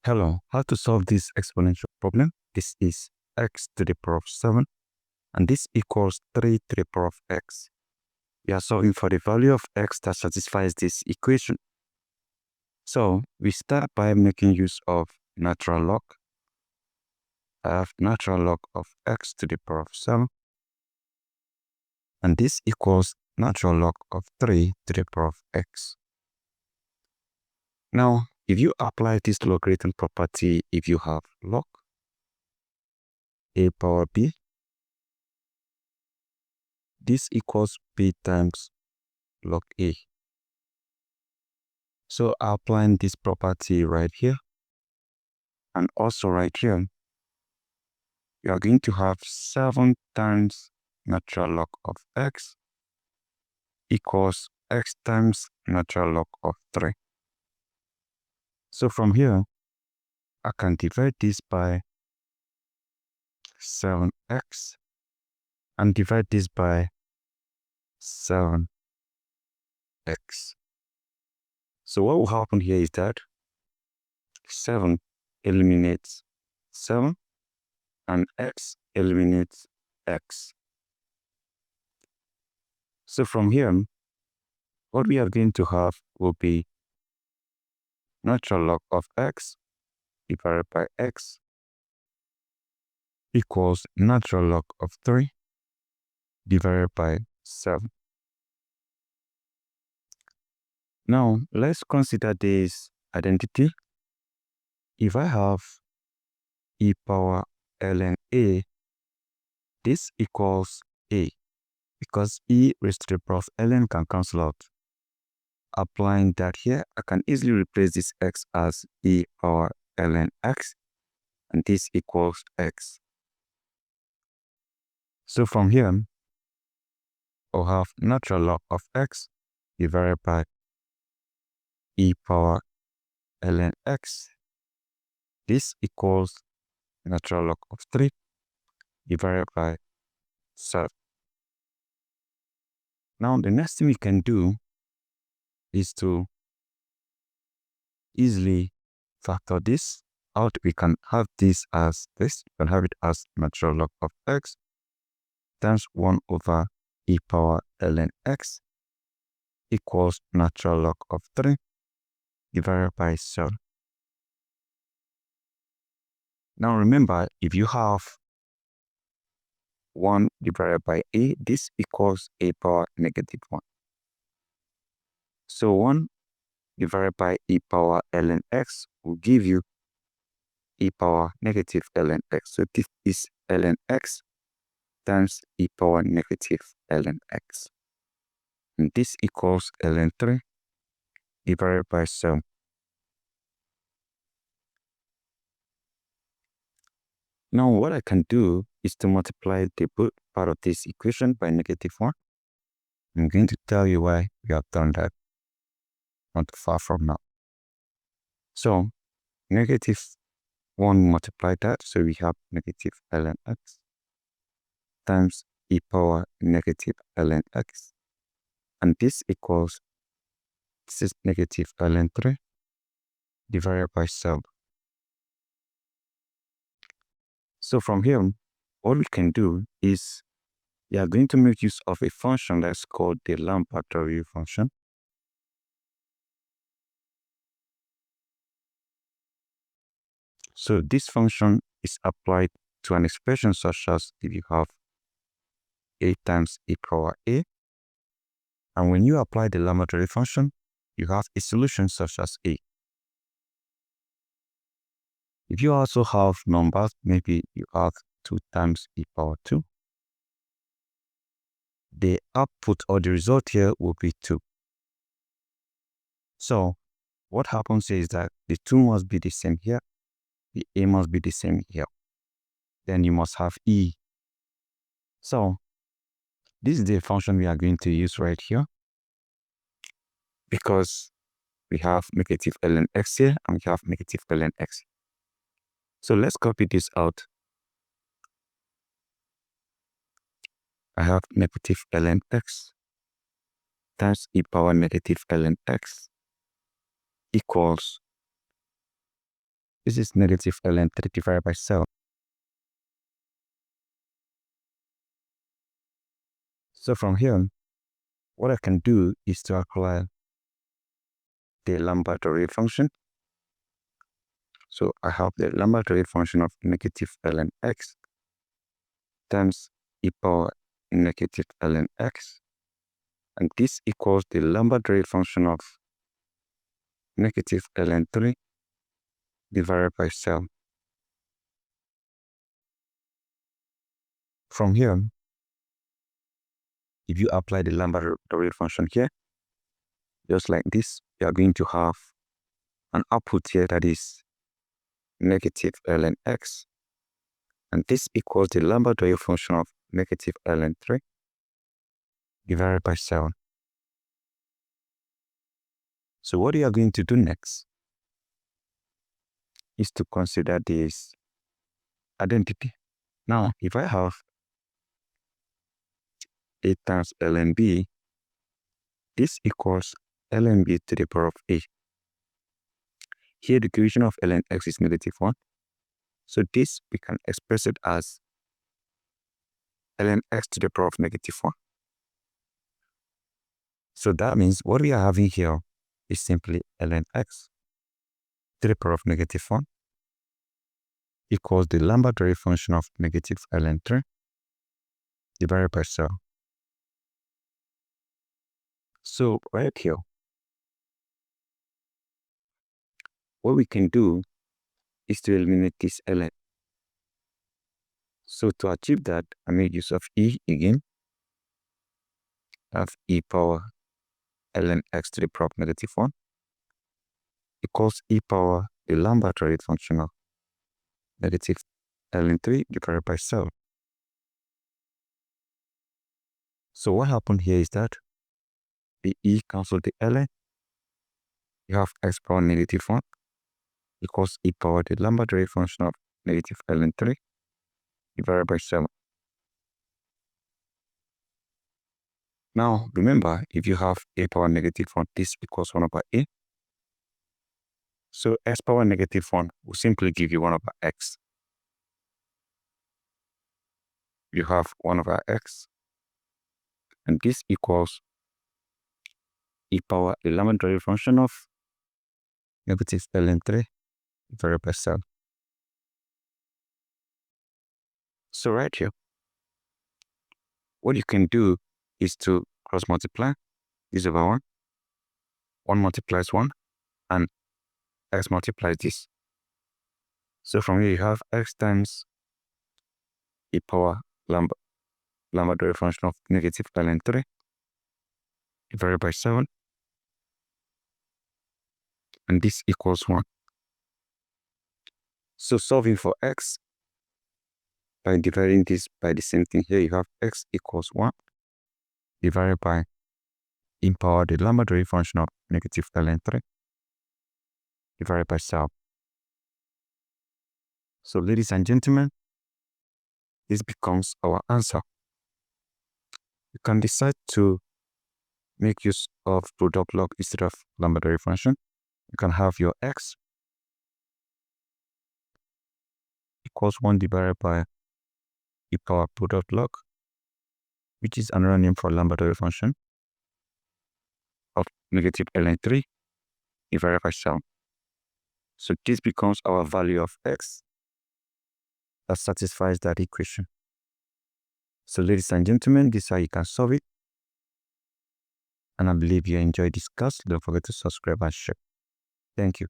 Hello, how to solve this exponential problem? This is x to the power of 7 and this equals 3 to the power of x. We are solving for the value of x that satisfies this equation. So we start by making use of natural log. I have natural log of x to the power of 7 and this equals natural log of 3 to the power of x. Now, if you apply this logarithm property, if you have log a power b, this equals b times log a. So applying this property right here and also right here, you are going to have 7 times natural log of x equals x times natural log of 3. So from here, I can divide this by 7x and divide this by 7x. So what will happen here is that 7 eliminates 7 and x eliminates x. So from here, what we are going to have will be natural log of x divided by x equals natural log of 3 divided by 7. Now, let's consider this identity. If I have e power ln a, this equals a because e raised to the power of ln can cancel out. Applying that here, I can easily replace this x as e power ln x and this equals x. So from here, I'll have natural log of x divided by e power ln x. This equals natural log of 3 divided by 7. Now the next thing we can do is to easily factor this out. We can have this as this. We can have it as natural log of x times 1 over e power ln x equals natural log of 3 divided by 7. Now remember, if you have 1 divided by a, this equals a power negative 1. So 1 divided by e power ln x will give you e power negative ln x. So this is ln x times e power negative ln x. And this equals ln 3 divided by 7. Now what I can do is to multiply the both part of this equation by negative 1. I'm going to tell you why we have done that not far from now. So negative 1 multiply that, so we have negative ln x times e power negative ln x. And this equals, this is negative ln 3 divided by 7. So from here, what we can do is we are going to make use of a function that's called the Olympiad function. So this function is applied to an expression such as if you have a times e power a, and when you apply the Olympiad function, you have a solution such as a. If you also have numbers, maybe you have 2 times e power 2, the output or the result here will be 2. So what happens is that the 2 must be the same here, the a must be the same here. Then you must have e. So this is the function we are going to use right here because we have negative ln x here and we have negative ln x. So let's copy this out. I have negative ln x times e power negative ln x equals This is negative ln 3 divided by 7. So from here, what I can do is to apply the laboratory function. So I have the laboratory function of negative ln x times e power negative ln x, and this equals the laboratory function of negative ln 3 divided by 7. From here, if you apply the laboratory function here, just like this, you are going to have an output here that is negative ln x, and this equals the laboratory function of negative ln 3 divided by 7. So what you are going to do next is to consider this identity. Now, if I have a times ln b, this equals ln b to the power of a. Here the equation of ln x is negative 1. So this we can express it as ln x to the power of negative 1. So that means what we are having here is simply ln x to the power of negative 1 equals the laboratory function of negative ln 3 divided by 7. So right here, what we can do is to eliminate this ln. So to achieve that, I make use of e again. I have e power ln x to the power of negative 1 equals e power the laboratory function of negative ln 3 divided by 7. So what happened here is that the e cancel the ln. You have x power negative 1 equals e power the laboratory function of negative ln 3 divided by 7. Now, remember, if you have a power negative 1, this equals 1 over a. So x power negative 1 will simply give you 1 over x. You have 1 over x, and this equals e power the laboratory function of negative ln 3 divided by 7. So right here, what you can do is to cross multiply this over 1. 1 multiplies 1, and x multiplies this. So from here you have x times e power laboratory function of negative ln 3 divided by 7, and this equals 1. So solving for x, by dividing this by the same thing here, you have x equals 1 divided by e power the laboratory function of negative ln 3 divided by 7. So ladies and gentlemen, this becomes our answer. You can decide to make use of product log instead of laboratory function. You can have your x equals 1 divided by e power product log, which is another name for laboratory function of negative ln 3 divided by 7. So this becomes our value of x that satisfies that equation. So ladies and gentlemen, this is how you can solve it. And I believe you enjoyed this class. Don't forget to subscribe and share. Thank you.